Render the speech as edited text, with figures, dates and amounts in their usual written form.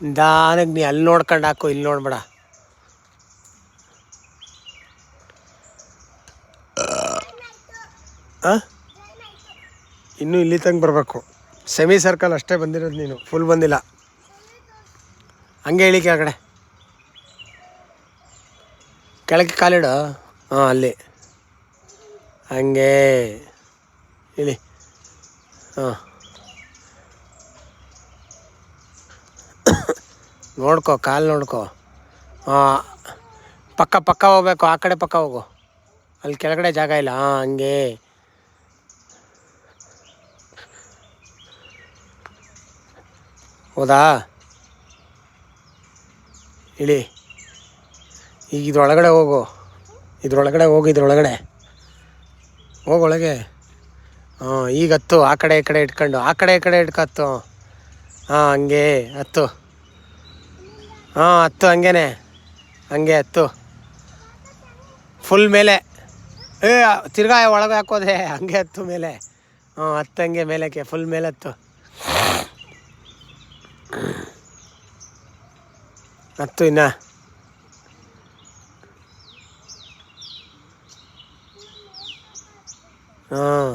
ನಿಧಾನಕ್ಕೆ ನೀ ಅಲ್ಲಿ ನೋಡ್ಕೊಂಡು ಹಾಕು, ಇಲ್ಲಿ ನೋಡ್ಬೇಡ. ಹಾಂ, ಇನ್ನೂ ಇಲ್ಲಿ ತನಕ ಬರಬೇಕು. ಸೆಮಿ ಸರ್ಕಲ್ ಅಷ್ಟೇ ಬಂದಿರೋದು ನೀನು, ಫುಲ್ ಬಂದಿಲ್ಲ. ಹಂಗೆ ಇಳಿ ಕೆಳಗಡೆ, ಕೆಳಗೆ ಕಾಲಿಡು. ಹಾಂ, ಅಲ್ಲಿ ಹಂಗೆ ಇಳಿ. ಹಾಂ, ನೋಡ್ಕೊ, ಕಾಲು ನೋಡ್ಕೊ. ಹಾಂ, ಪಕ್ಕ ಹೋಗ್ಬೇಕು, ಆ ಕಡೆ ಪಕ್ಕ ಹೋಗು. ಅಲ್ಲಿ ಕೆಳಗಡೆ ಜಾಗ ಇಲ್ಲ. ಹಾಂ, ಹಂಗೆ. ಹೌದಾ, ಇಳಿ. ಈಗ ಇದ್ರೊಳಗಡೆ ಹೋಗು, ಇದ್ರೊಳಗಡೆ ಹೋಗೊಳಗೆ. ಹಾಂ, ಈಗ ಹತ್ತು. ಆ ಕಡೆ ಈ ಕಡೆ ಇಟ್ಕೊಂಡು, ಆ ಕಡೆ ಈ ಕಡೆ ಇಟ್ಕತ್ತು. ಹಾಂ, ಹಂಗೆ ಹತ್ತು. ಹಾಂ, ಹತ್ತು, ಹಂಗೆ ಹತ್ತು. ಫುಲ್ ಮೇಲೆ. ತಿರ್ಗಾ ಒಳಗೆ ಹಾಕೋದೆ, ಹಂಗೆ ಹತ್ತು ಮೇಲೆ. ಹಾಂ, ಹತ್ತು, ಹಂಗೆ ಮೇಲಕ್ಕೆ, ಫುಲ್ ಮೇಲೆ ಹತ್ತು. ಹತ್ತು ಇನ್ನು. ಹಾಂ.